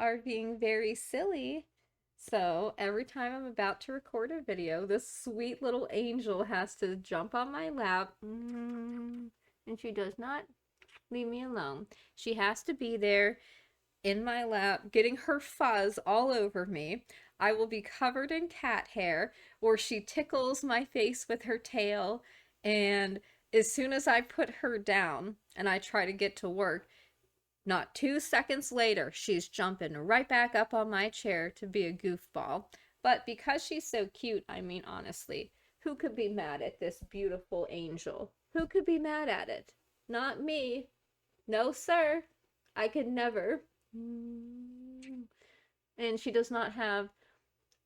are being very silly. So every time I'm about to record a video, this sweet little angel has to jump on my lap. And she does not leave me alone. She has to be there in my lap, getting her fuzz all over me. I will be covered in cat hair, or she tickles my face with her tail. And as soon as I put her down and I try to get to work, not 2 seconds later, she's jumping right back up on my chair to be a goofball. But because she's so cute, I mean, honestly, who could be mad at this beautiful angel? Who could be mad at it? Not me. No, sir. I could never. And she does not have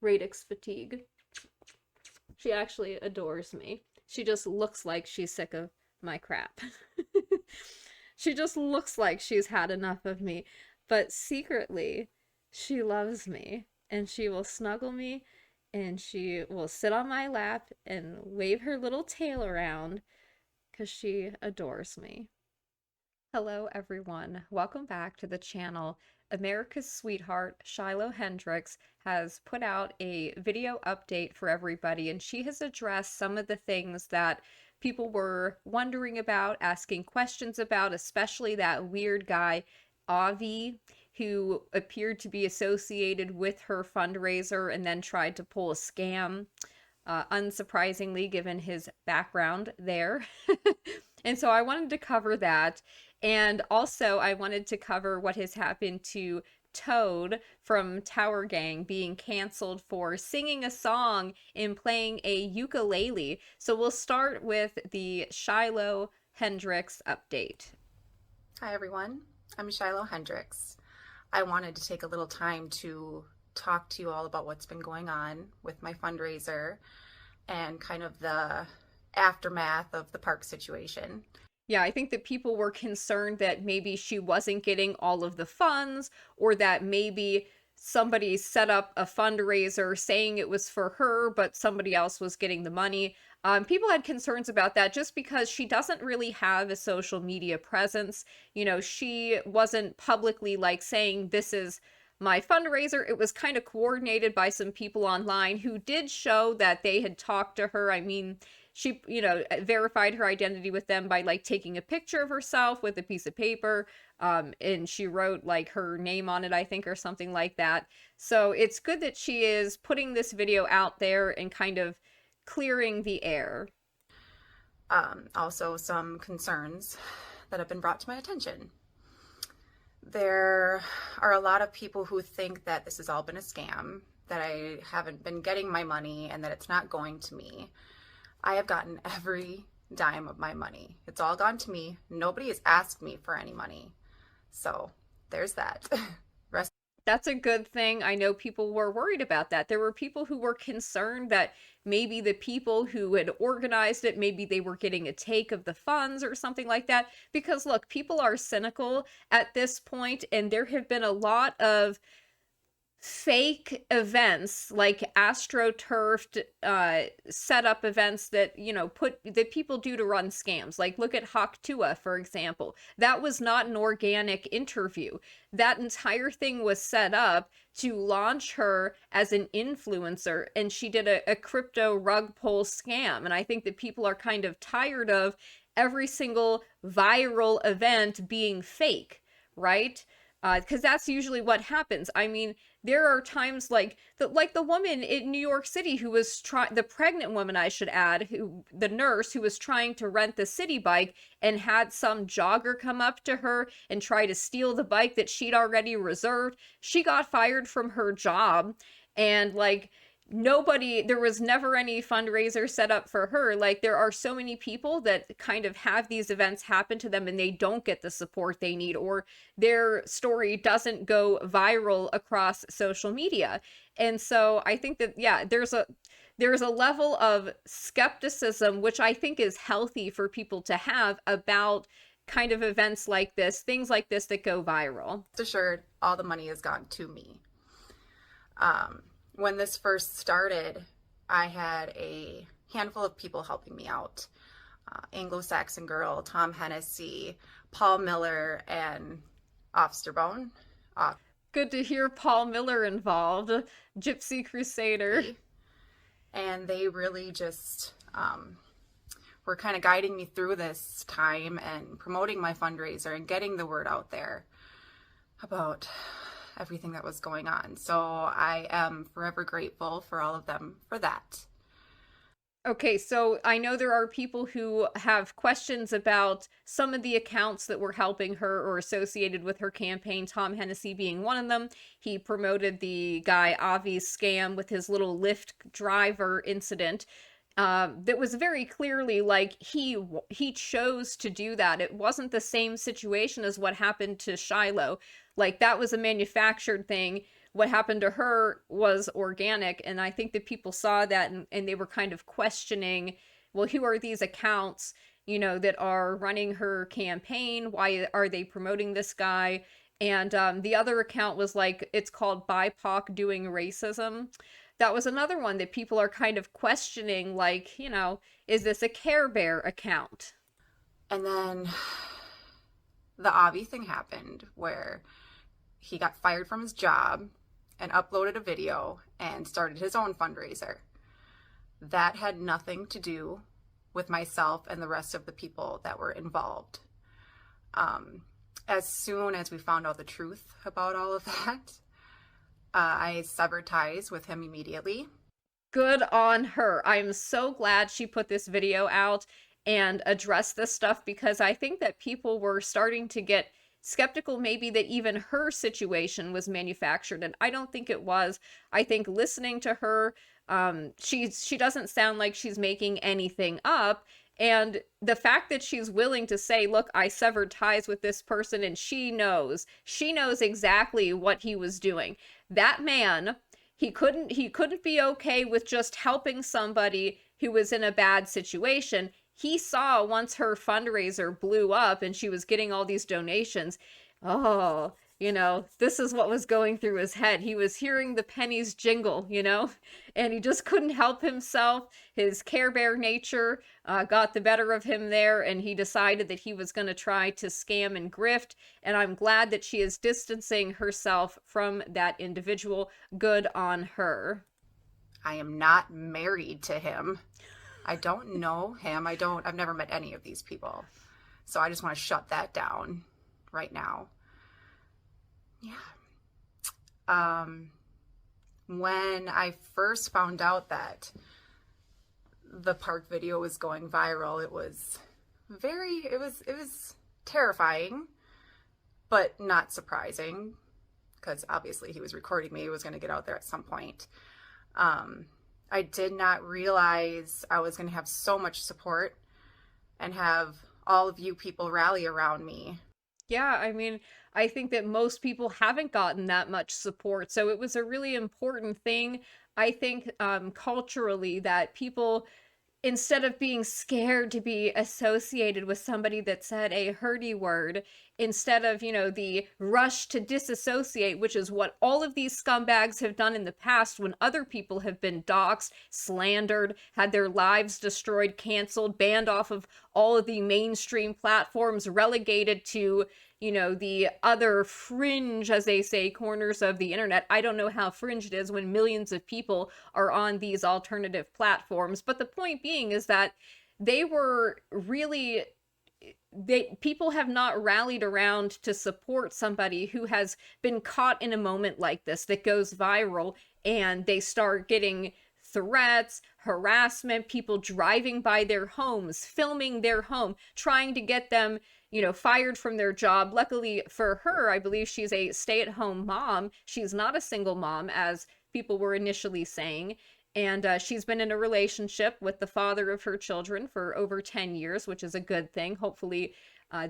radix fatigue. She actually adores me. She just looks like she's sick of my crap. She just looks like she's had enough of me. But secretly, she loves me. And she will snuggle me. And she will sit on my lap and wave her little tail around because she adores me. Hello, everyone. Welcome back to the channel. America's sweetheart, Shiloh Hendrix, has put out a video update for everybody, and she has addressed some of the things that people were wondering about, asking questions about, especially that weird guy, Avi, who appeared to be associated with her fundraiser and then tried to pull a scam, unsurprisingly, given his background there. And so I wanted to cover that. And also, I wanted to cover what has happened to Toad from Tower Gang being canceled for singing a song and playing a ukulele. So we'll start with the Shiloh Hendrix update. Hi everyone, I'm Shiloh Hendrix. I wanted to take a little time to talk to you all about what's been going on with my fundraiser and kind of the aftermath of the park situation. Yeah, I think that people were concerned that maybe she wasn't getting all of the funds, or that maybe somebody set up a fundraiser saying it was for her, but somebody else was getting the money. People had concerns about that just because she doesn't really have a social media presence. You know, she wasn't publicly like saying, this is my fundraiser. It was kind of coordinated by some people online who did show that they had talked to her. I mean, she, verified her identity with them by like taking a picture of herself with a piece of paper. And she wrote like her name on it, I think, or something like that. So it's good that she is putting this video out there and kind of clearing the air. Also, some concerns that have been brought to my attention. There are a lot of people who think that this has all been a scam, that I haven't been getting my money, and that it's not going to me. I have gotten every dime of my money. It's all gone to me. Nobody has asked me for any money. So there's that. That's a good thing. I know people were worried about that. There were people who were concerned that maybe the people who had organized it, maybe they were getting a take of the funds or something like that. Because look, people are cynical at this point, and there have been a lot of fake events like astroturfed setup events that that people do to run scams. Like look at Haktua, for example. That was not an organic interview. That entire thing was set up to launch her as an influencer, and she did a crypto rug pull scam. And I think that people are kind of tired of every single viral event being fake, right? Because that's usually what happens. I mean, there are times like the woman in New York City who was the pregnant woman, I should add, the nurse who was trying to rent the city bike and had some jogger come up to her and try to steal the bike that she'd already reserved. She got fired from her job, and like there was never any fundraiser set up for her. Like there are so many people that kind of have these events happen to them and they don't get the support they need, or their story doesn't go viral across social media. And so I think that, yeah, there's a level of skepticism, which I think is healthy for people to have about kind of events like this, things like this that go viral. Rest assured, all the money has gone to me. When this first started, I had a handful of people helping me out. Anglo-Saxon Girl, Tom Hennessy, Paul Miller, and Officer Bone. Good to hear Paul Miller involved, Gypsy Crusader. And they really just were kind of guiding me through this time and promoting my fundraiser and getting the word out there about everything that was going on. So I am forever grateful for all of them for that. Okay, so I know there are people who have questions about some of the accounts that were helping her or associated with her campaign, Tom Hennessy being one of them. He promoted the guy Avi's scam with his little Lyft driver incident. That was very clearly like he chose to do that. It wasn't the same situation as what happened to Shiloh. Like that was a manufactured thing. What happened to her was organic, and I think that people saw that, and they were kind of questioning, well, who are these accounts, that are running her campaign? Why are they promoting this guy? And the other account was like, it's called BIPOC doing racism. That was another one that people are kind of questioning, like, is this a Care Bear account? And then the Avi thing happened where he got fired from his job and uploaded a video and started his own fundraiser. That had nothing to do with myself and the rest of the people that were involved. As soon as we found out the truth about all of that, I severed ties with him immediately. Good on her. I'm so glad she put this video out and addressed this stuff, because I think that people were starting to get skeptical maybe that even her situation was manufactured, and I don't think it was. I think listening to her, she doesn't sound like she's making anything up, and the fact that she's willing to say, look, I severed ties with this person, and she knows exactly what he was doing. That man, he couldn't be okay with just helping somebody who was in a bad situation. He saw once her fundraiser blew up and she was getting all these donations. Oh, this is what was going through his head. He was hearing the pennies jingle, and he just couldn't help himself. His Care Bear nature got the better of him there, and he decided that he was going to try to scam and grift. And I'm glad that she is distancing herself from that individual. Good on her. I am not married to him. I don't know him. I've never met any of these people. So I just want to shut that down right now. Yeah. When I first found out that the park video was going viral, it was terrifying, but not surprising, because obviously he was recording me. It was going to get out there at some point. I did not realize I was going to have so much support and have all of you people rally around me. Yeah, I mean, I think that most people haven't gotten that much support. So it was a really important thing, I think, culturally, that people, instead of being scared to be associated with somebody that said a hurdy word, instead of, the rush to disassociate, which is what all of these scumbags have done in the past when other people have been doxxed, slandered, had their lives destroyed, canceled, banned off of all of the mainstream platforms, relegated to, the other fringe, as they say, corners of the internet. I don't know how fringe it is when millions of people are on these alternative platforms. But the point being is that they were really, people have not rallied around to support somebody who has been caught in a moment like this that goes viral, and they start getting threats, harassment, people driving by their homes, filming their home, trying to get them, fired from their job. Luckily for her, I believe she's a stay-at-home mom. She's not a single mom, as people were initially saying. And she's been in a relationship with the father of her children for over 10 years, which is a good thing. Hopefully,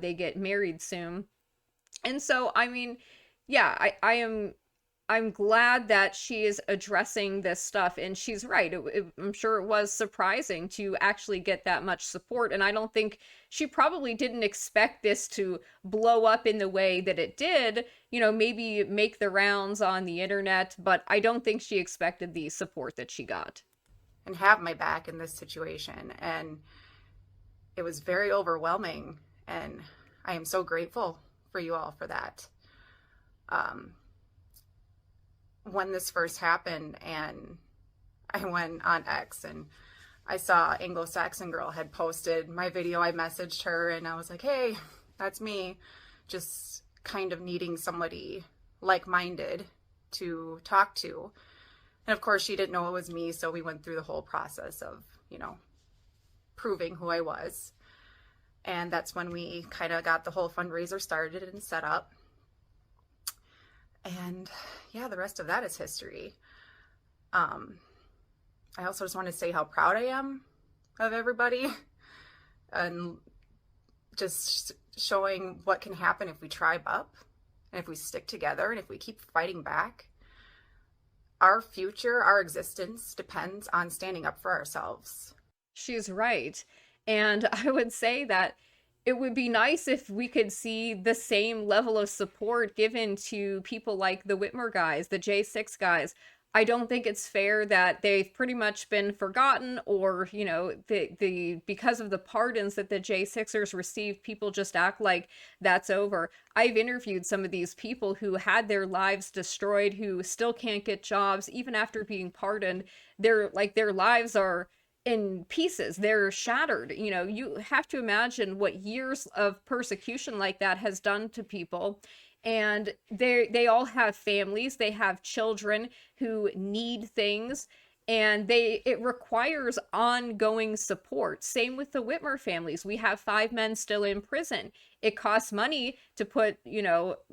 they get married soon. And so, I mean, yeah, I'm glad that she is addressing this stuff, and she's right. I'm sure it was surprising to actually get that much support, and I don't think she probably didn't expect this to blow up in the way that it did, maybe make the rounds on the internet, but I don't think she expected the support that she got. And have my back in this situation. And it was very overwhelming. And I am so grateful for you all for that. when this first happened, and I went on X and I saw Anglo-Saxon Girl had posted my video. I messaged her and I was like, hey, that's me. Just kind of needing somebody like-minded to talk to. And of course, she didn't know it was me. So we went through the whole process of, proving who I was. And that's when we kind of got the whole fundraiser started and set up. And yeah, the rest of that is history. I also just want to say how proud I am of everybody and just showing what can happen if we tribe up and if we stick together and if we keep fighting back. Our future, our existence depends on standing up for ourselves. She's right. And I would say that it would be nice if we could see the same level of support given to people like the Whitmer guys, the J6 guys. I don't think it's fair that they've pretty much been forgotten, or, the because of the pardons that the J6ers received, people just act like that's over. I've interviewed some of these people who had their lives destroyed, who still can't get jobs even after being pardoned. Their lives are in pieces. They're shattered. You have to imagine what years of persecution like that has done to people. And they all have families, they have children who need things, and it requires ongoing support. Same with the Whitmer families. We have 5 men still in prison. It costs money to put,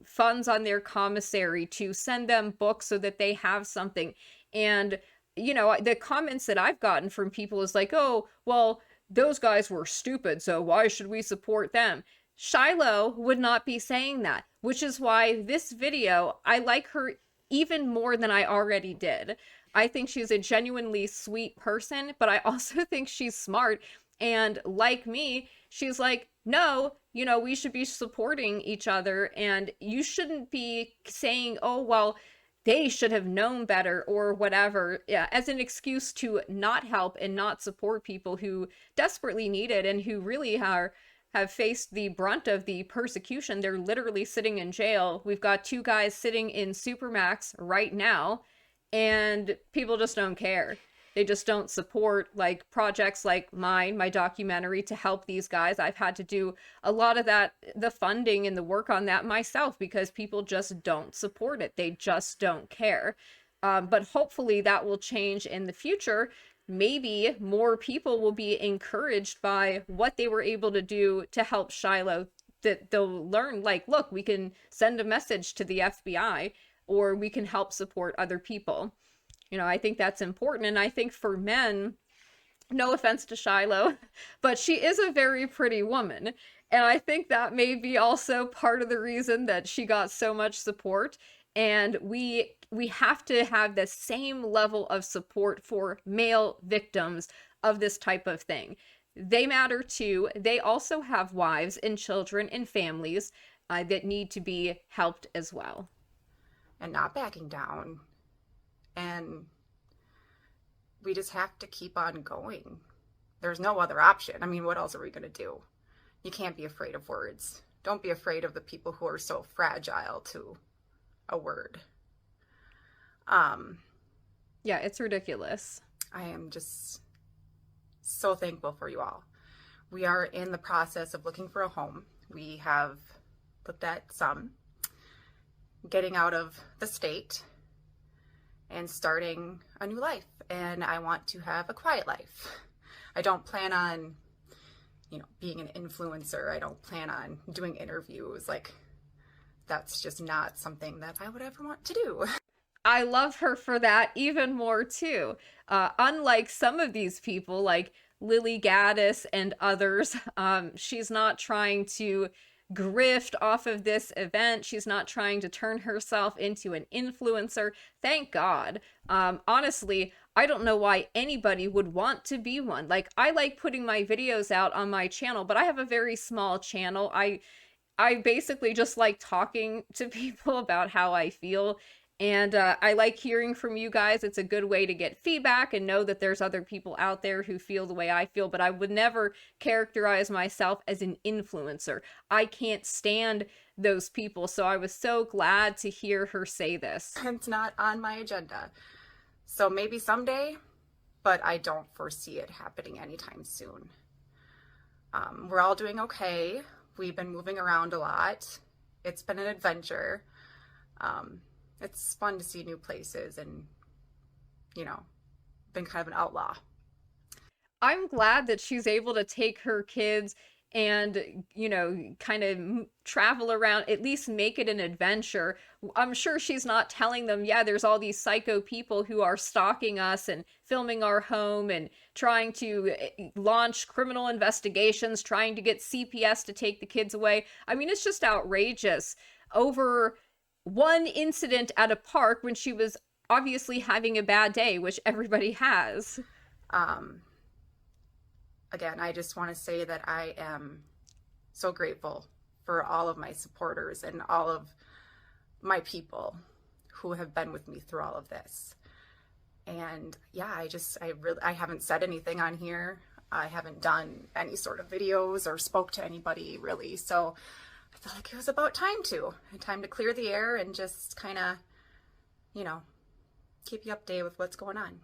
funds on their commissary, to send them books so that they have something. And the comments that I've gotten from people is like, oh, well, those guys were stupid, so why should we support them? Shiloh would not be saying that, which is why this video, I like her even more than I already did. I think she's a genuinely sweet person, but I also think she's smart. And like me, she's like, no, we should be supporting each other, and you shouldn't be saying, oh, well, they should have known better or whatever, yeah, as an excuse to not help and not support people who desperately need it and who really have faced the brunt of the persecution. They're literally sitting in jail. We've got 2 guys sitting in Supermax right now, and people just don't care. They just don't support like projects like mine, my documentary, to help these guys. I've had to do a lot of that, the funding and the work on that myself, because people just don't support it. They just don't care. But hopefully that will change in the future. Maybe more people will be encouraged by what they were able to do to help Shiloh, that they'll learn, like, look, we can send a message to the FBI, or we can help support other people. I think that's important. And I think for men, no offense to Shiloh, but she is a very pretty woman. And I think that may be also part of the reason that she got so much support. And we have to have the same level of support for male victims of this type of thing. They matter too. They also have wives and children and families that need to be helped as well. And not backing down. And we just have to keep on going. There's no other option. I mean, what else are we going to do? You can't be afraid of words. Don't be afraid of the people who are so fragile to a word. Yeah, it's ridiculous. I am just so thankful for you all. We are in the process of looking for a home. We have looked at some, getting out of the state and starting a new life. And I want to have a quiet life. I don't plan on, being an influencer. I don't plan on doing interviews. Like, that's just not something that I would ever want to do. I love her for that even more too. Unlike some of these people, like Lily Gaddis and others, she's not trying to grift off of this event. She's not trying to turn herself into an influencer. Thank God. Honestly, I don't know why anybody would want to be one. Like, I like putting my videos out on my channel, but I have a very small channel. I basically just like talking to people about how I feel. And I like hearing from you guys. It's a good way to get feedback and know that there's other people out there who feel the way I feel, but I would never characterize myself as an influencer. I can't stand those people. So I was so glad to hear her say this. It's not on my agenda. So maybe someday, but I don't foresee it happening anytime soon. We're all doing okay. We've been moving around a lot. It's been an adventure. It's fun to see new places and, you know, been kind of an outlaw. I'm glad that she's able to take her kids and, kind of travel around, at least make it an adventure. I'm sure she's not telling them, yeah, there's all these psycho people who are stalking us and filming our home and trying to launch criminal investigations, trying to get CPS to take the kids away. I mean, it's just outrageous over one incident at a park when she was obviously having a bad day, which everybody has. Um, Again, I just want to say that I am so grateful for all of my supporters and all of my people who have been with me through all of this. And yeah, I haven't said anything on here. I haven't done any sort of videos or spoke to anybody really. So I felt like it was about time to clear the air and just kind of, you know, keep you updated with what's going on.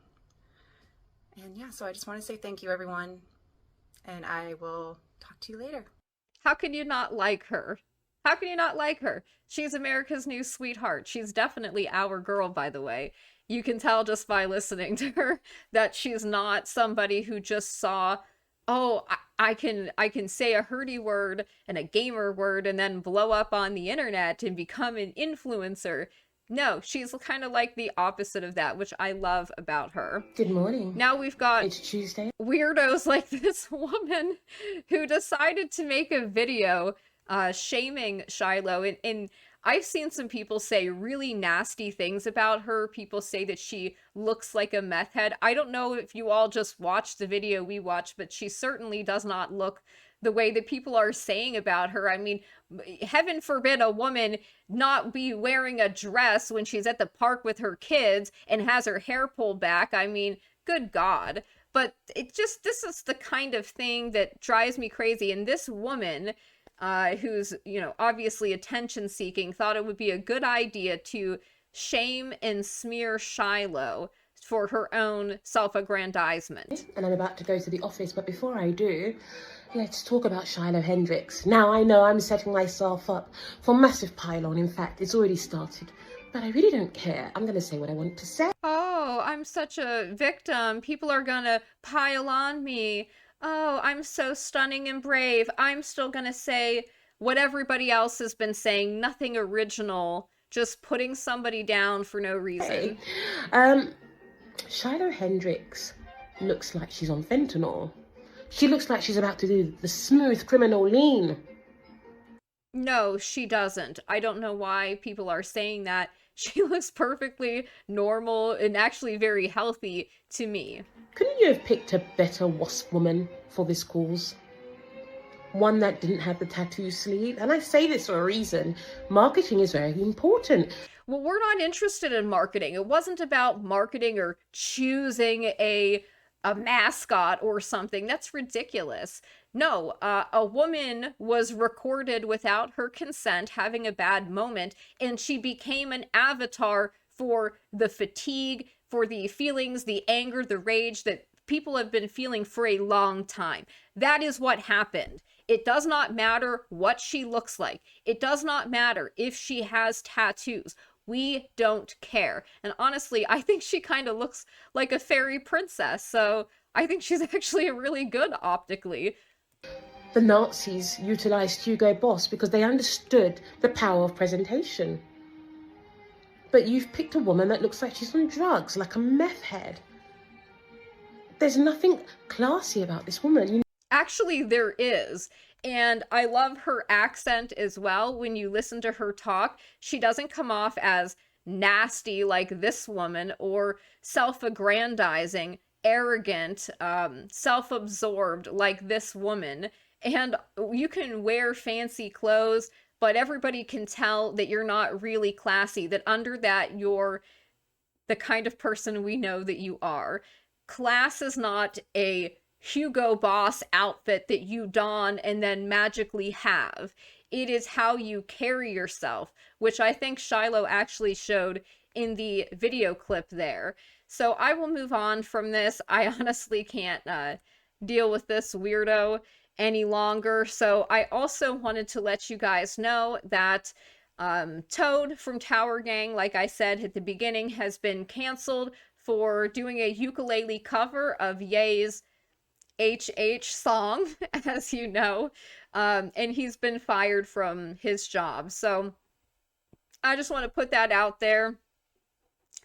And yeah, so I just want to say thank you, everyone. And I will talk to you later. How can you not like her? How can you not like her? She's America's new sweetheart. She's definitely our girl, by the way. You can tell just by listening to her that she's not somebody who just saw, oh, I can say a hurdy word and a gamer word and then blow up on the internet and become an influencer. No, she's kind of like the opposite of that, which I love about her. Good morning. Now we've got It's Tuesday. weirdos like this woman who decided to make a video shaming Shiloh. And I've seen some people say really nasty things about her. People say that she looks like a meth head. I don't know if you all just watched the video we watched, but she certainly does not look the way that people are saying about her. I mean, heaven forbid a woman not be wearing a dress when she's at the park with her kids and has her hair pulled back. I mean, good God. But this is the kind of thing that drives me crazy. And this woman, who's, obviously attention seeking, thought it would be a good idea to shame and smear Shiloh for her own self-aggrandizement. And I'm about to go to the office, but before I do, let's talk about Shiloh Hendrix. Now, I know I'm setting myself up for massive pile-on. In fact, it's already started. But I really don't care. I'm going to say what I want to say. Oh, I'm such a victim. People are gonna pile on me. Oh, I'm so stunning and brave. I'm still gonna say what everybody else has been saying, nothing original, just putting somebody down for no reason. Um, Shiloh Hendrix looks like she's on fentanyl. She looks like she's about to do the smooth criminal lean. No, she doesn't. I don't know why people are saying that. She looks perfectly normal and actually very healthy to me. Couldn't you have picked a better wasp woman for this cause? One that didn't have the tattoo sleeve? And I say this for a reason. Marketing is very important. Well, we're not interested in marketing. It wasn't about marketing or choosing a mascot or something. That's ridiculous. No, a woman was recorded without her consent having a bad moment, and she became an avatar for the fatigue, for the feelings, the anger, the rage that people have been feeling for a long time. That is what happened. It does not matter what she looks like. It does not matter if she has tattoos. We don't care. And honestly, I think she kind of looks like a fairy princess. So I think she's actually really good optically. The Nazis utilised Hugo Boss because they understood the power of presentation. But you've picked a woman that looks like she's on drugs, like a meth head. There's nothing classy about this woman. Actually, there is. And I love her accent as well. When you listen to her talk, she doesn't come off as nasty like this woman or self-aggrandizing, arrogant, self-absorbed like this woman. And you can wear fancy clothes, but everybody can tell that you're not really classy, that under that you're the kind of person we know that you are. Class is not a Hugo Boss outfit that you don and then magically have. It is how you carry yourself, which I think Shiloh actually showed in the video clip there. So I will move on from this. I honestly can't deal with this weirdo any longer. So I also wanted to let you guys know that Toad from Tower Gang, like I said at the beginning, has been canceled for doing a ukulele cover of Ye's HH song, as you know, and he's been fired from his job. So I just want to put that out there.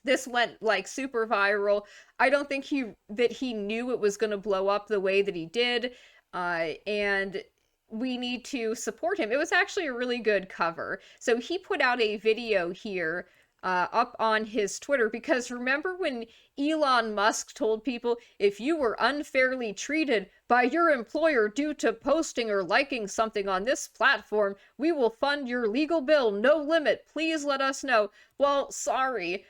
This went like super viral. I don't think he knew it was going to blow up the way that he did, and we need to support him. It was actually a really good cover. So he put out a video here up on his Twitter, because remember when Elon Musk told people, if you were unfairly treated by your employer due to posting or liking something on this platform, we will fund your legal bill, no limit. Please let us know. Well, sorry.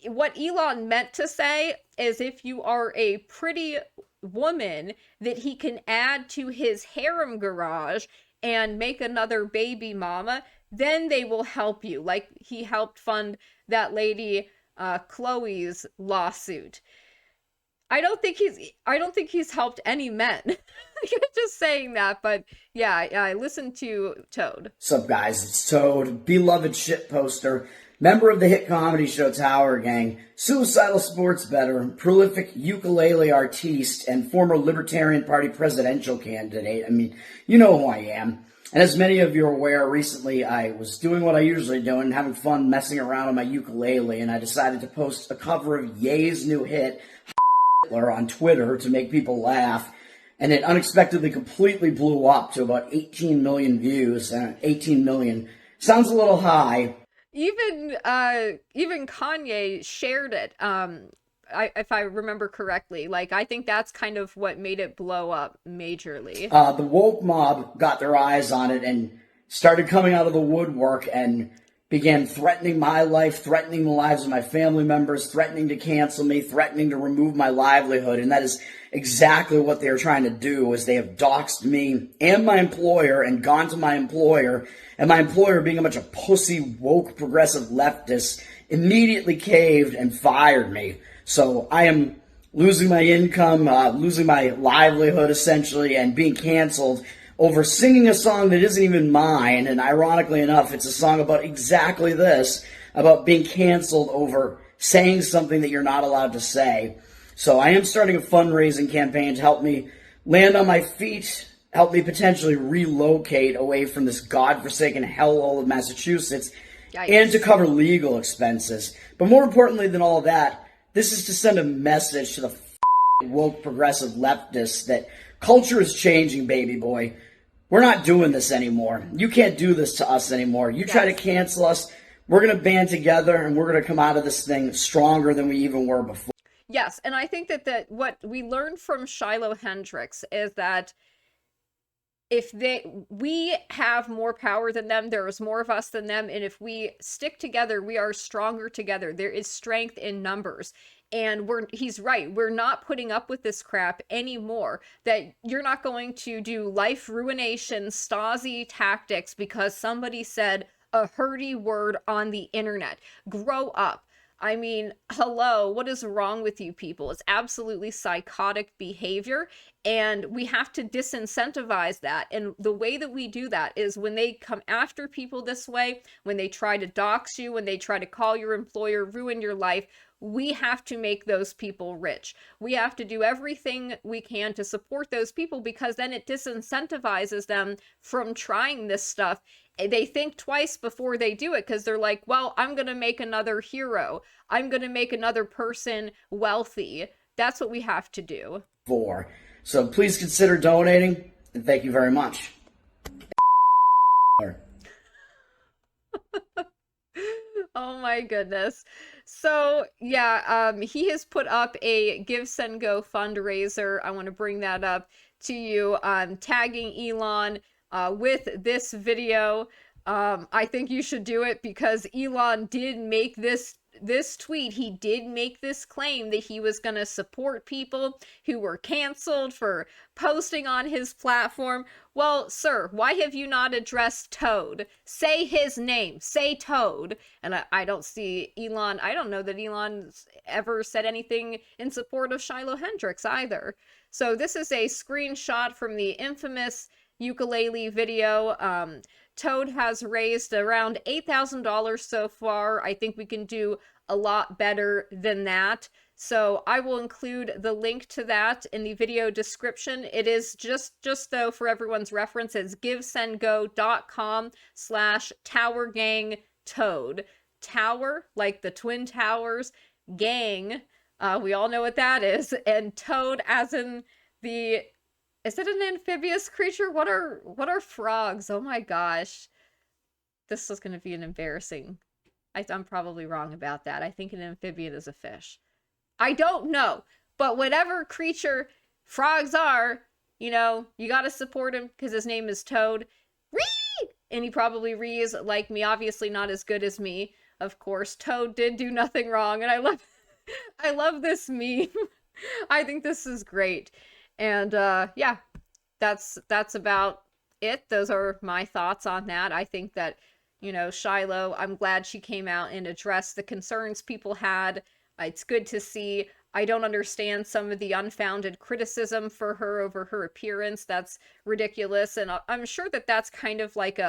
What Elon meant to say is if you are a pretty woman that he can add to his harem garage and make another baby mama, then they will help you. Like he helped fund that lady Chloe's lawsuit. I don't think he's helped any men. Just saying that, but yeah, I listened to Toad. What's up, guys? It's Toad, beloved shit poster, member of the hit comedy show Tower Gang, suicidal sports bettor, prolific ukulele artiste, and former Libertarian Party presidential candidate. I mean, you know who I am. And as many of you are aware, recently I was doing what I usually do and having fun messing around on my ukulele, and I decided to post a cover of Ye's new hit, Hitler, on Twitter to make people laugh. And it unexpectedly completely blew up to about 18 million views. 18 million sounds a little high. Even Kanye shared it. If I remember correctly, like I think that's kind of what made it blow up majorly. The woke mob got their eyes on it and started coming out of the woodwork and began threatening my life, threatening the lives of my family members, threatening to cancel me, threatening to remove my livelihood. And that is exactly what they are trying to do, is they have doxed me and my employer and gone to my employer, and my employer, being a bunch of pussy, woke, progressive leftists, immediately caved and fired me. So I am losing my income, losing my livelihood essentially, and being canceled over singing a song that isn't even mine. And ironically enough, it's a song about exactly this, about being canceled over saying something that you're not allowed to say. So I am starting a fundraising campaign to help me land on my feet, help me potentially relocate away from this godforsaken hellhole of Massachusetts, Yikes. And to cover legal expenses. But more importantly than all of that, this is to send a message to the woke progressive leftists that culture is changing, baby boy. We're not doing this anymore. You can't do this to us anymore. You try to cancel us, we're going to band together and we're going to come out of this thing stronger than we even were before. Yes, and I think that what we learned from Shiloh Hendrix is that we have more power than them, there is more of us than them, and if we stick together, we are stronger together. There is strength in numbers. And he's right, we're not putting up with this crap anymore. That you're not going to do life ruination, Stasi tactics because somebody said a hurdy word on the internet. Grow up. I mean, hello, what is wrong with you people? It's absolutely psychotic behavior, and we have to disincentivize that. And the way that we do that is when they come after people this way, when they try to dox you, when they try to call your employer, ruin your life, we have to make those people rich. We have to do everything we can to support those people, because then it disincentivizes them from trying this stuff. They think twice before they do it, because they're like, well, I'm going to make another hero. I'm going to make another person wealthy. That's what we have to do. So please consider donating, and thank you very much. Oh my goodness. So yeah, he has put up a Give Send Go fundraiser. I want to bring that up to you, tagging Elon with this video. I think you should do it because Elon did make this tweet. He did make this claim that he was going to support people who were canceled for posting on his platform. Well, sir, why have you not addressed Toad? Say his name. Say Toad. And I don't see Elon. I don't know that Elon's ever said anything in support of Shiloh Hendrix either. So this is a screenshot from the infamous ukulele video. Toad has raised around $8,000 so far. I think we can do a lot better than that. So I will include the link to that in the video description. It is just though for everyone's reference, it's givesendgo.com/towergangtoad. Tower, like the Twin Towers, gang, we all know what that is, and toad as in the, is it an amphibious creature? What are frogs? Oh my gosh. This is going to be an embarrassing. I'm probably wrong about that. I think an amphibian is a fish. I don't know. But whatever creature frogs are, you got to support him because his name is Toad. Ree! And he probably rees like me, obviously not as good as me. Of course, Toad did do nothing wrong, and I love this meme. I think this is great. And yeah, that's about it. Those are my thoughts on that. I think that, Shiloh, I'm glad she came out and addressed the concerns people had. It's good to see. I don't understand some of the unfounded criticism for her over her appearance. That's ridiculous. And I'm sure that that's kind of like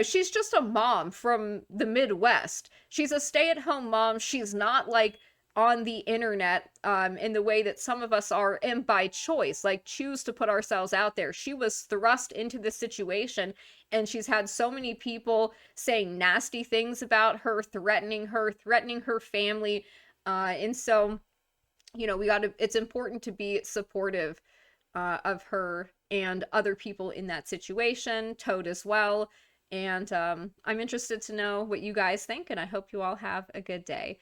she's just a mom from the Midwest. She's a stay-at-home mom. She's not like on the internet in the way that some of us are, and by choice, like choose to put ourselves out there. She was thrust into this situation, and she's had so many people saying nasty things about her, threatening her family, and so it's important to be supportive of her and other people in that situation, Toad as well. And I'm interested to know what you guys think, and I hope you all have a good day.